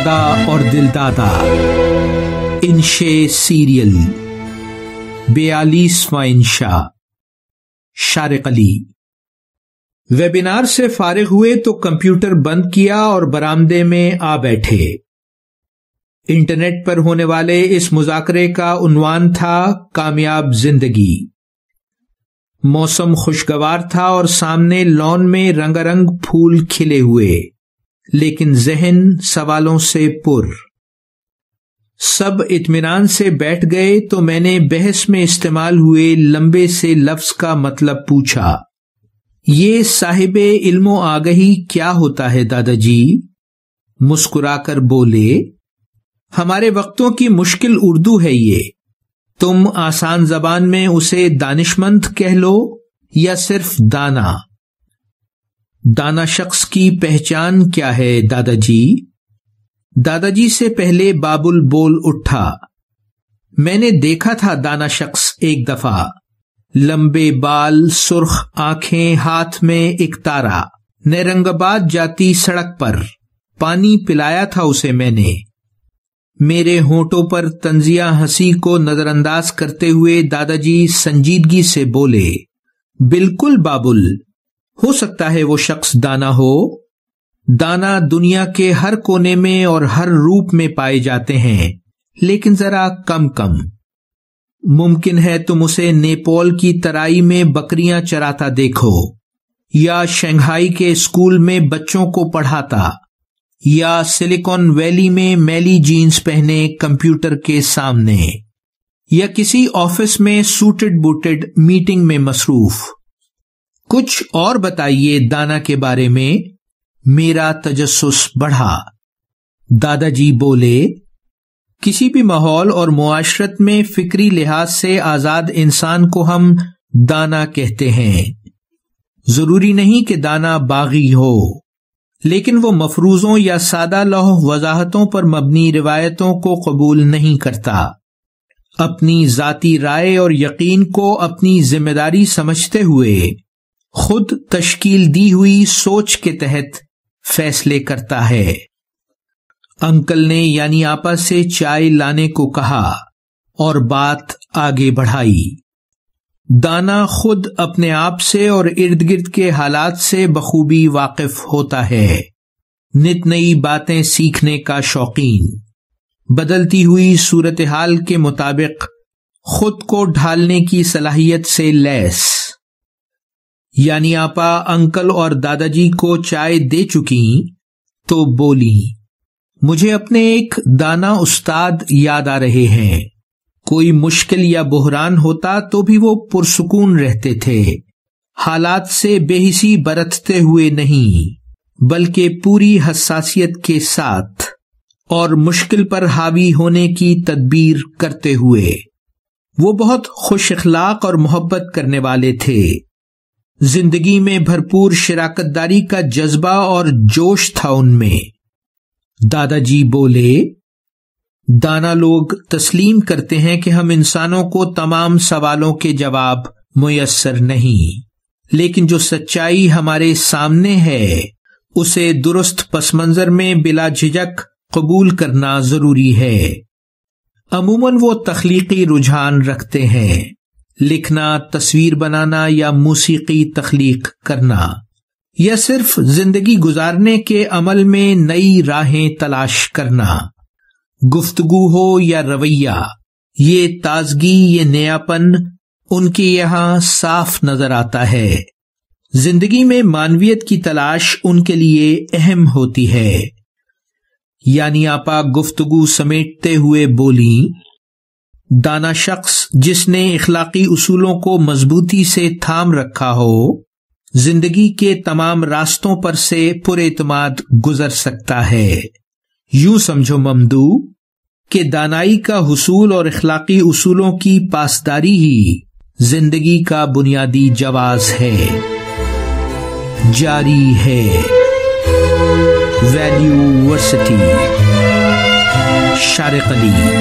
دادا اور دل دادا انشے سیریل 42واں انشا شارق علی۔ ویبینار سے فارغ ہوئے تو کمپیوٹر بند کیا اور برآمدے میں آ بیٹھے۔ انٹرنیٹ پر ہونے والے اس مذاکرے کا عنوان تھا کامیاب زندگی۔ موسم خوشگوار تھا اور سامنے لان میں رنگ رنگ پھول کھلے ہوئے، لیکن ذہن سوالوں سے پر۔ سب اطمینان سے بیٹھ گئے تو میں نے بحث میں استعمال ہوئے لمبے سے لفظ کا مطلب پوچھا۔ یہ صاحب علم و آگہی کیا ہوتا ہے دادا جی؟ مسکرا کر بولے، ہمارے وقتوں کی مشکل اردو ہے یہ۔ تم آسان زبان میں اسے دانشمند کہہ لو یا صرف دانا۔ دانا شخص کی پہچان کیا ہے دادا جی؟ دادا جی سے پہلے بابل بول اٹھا۔ میں نے دیکھا تھا دانا شخص ایک دفعہ، لمبے بال، سرخ آنکھیں، ہاتھ میں ایک تارا، نیرنگ آباد جاتی سڑک پر پانی پلایا تھا اسے میں نے۔ میرے ہونٹوں پر طنزیہ ہنسی کو نظر انداز کرتے ہوئے دادا جی سنجیدگی سے بولے، بالکل بابل، ہو سکتا ہے وہ شخص دانا ہو۔ دانا دنیا کے ہر کونے میں اور ہر روپ میں پائے جاتے ہیں، لیکن ذرا کم کم۔ ممکن ہے تم اسے نیپال کی ترائی میں بکریاں چراتا دیکھو، یا شنگھائی کے اسکول میں بچوں کو پڑھاتا، یا سلیکون ویلی میں میلی جینز پہنے کمپیوٹر کے سامنے، یا کسی آفس میں سوٹڈ بوٹڈ میٹنگ میں مصروف۔ کچھ اور بتائیے دانا کے بارے میں۔ میرا تجسس بڑھا۔ دادا جی بولے، کسی بھی ماحول اور معاشرت میں فکری لحاظ سے آزاد انسان کو ہم دانا کہتے ہیں۔ ضروری نہیں کہ دانا باغی ہو، لیکن وہ مفروضوں یا سادہ لوح وضاحتوں پر مبنی روایتوں کو قبول نہیں کرتا۔ اپنی ذاتی رائے اور یقین کو اپنی ذمہ داری سمجھتے ہوئے خود تشکیل دی ہوئی سوچ کے تحت فیصلے کرتا ہے۔ انکل نے یعنی آپا سے چائے لانے کو کہا اور بات آگے بڑھائی۔ دانا خود اپنے آپ سے اور ارد گرد کے حالات سے بخوبی واقف ہوتا ہے، نت نئی باتیں سیکھنے کا شوقین، بدلتی ہوئی صورتحال کے مطابق خود کو ڈھالنے کی صلاحیت سے لیس۔ یعنی آپا انکل اور دادا جی کو چائے دے چکی تو بولی، مجھے اپنے ایک دانا استاد یاد آ رہے ہیں۔ کوئی مشکل یا بحران ہوتا تو بھی وہ پرسکون رہتے تھے، حالات سے بے حسی برتتے ہوئے نہیں، بلکہ پوری حساسیت کے ساتھ اور مشکل پر حاوی ہونے کی تدبیر کرتے ہوئے۔ وہ بہت خوش اخلاق اور محبت کرنے والے تھے۔ زندگی میں بھرپور شراکت داری کا جذبہ اور جوش تھا ان میں۔ دادا جی بولے، دانا لوگ تسلیم کرتے ہیں کہ ہم انسانوں کو تمام سوالوں کے جواب میسر نہیں، لیکن جو سچائی ہمارے سامنے ہے اسے درست پس منظر میں بلا جھجک قبول کرنا ضروری ہے۔ عموماً وہ تخلیقی رجحان رکھتے ہیں، لکھنا، تصویر بنانا یا موسیقی تخلیق کرنا، یا صرف زندگی گزارنے کے عمل میں نئی راہیں تلاش کرنا۔ گفتگو ہو یا رویہ، یہ تازگی، یہ نیاپن ان کے یہاں صاف نظر آتا ہے۔ زندگی میں معنویت کی تلاش ان کے لیے اہم ہوتی ہے۔ یعنی آپا گفتگو سمیٹتے ہوئے بولی، دانا شخص جس نے اخلاقی اصولوں کو مضبوطی سے تھام رکھا ہو، زندگی کے تمام راستوں پر سے پر اعتماد گزر سکتا ہے۔ یوں سمجھو ممدو کہ دانائی کا حصول اور اخلاقی اصولوں کی پاسداری ہی زندگی کا بنیادی جواز ہے۔ جاری ہے۔ ویلیو ورسٹی، شارق علی۔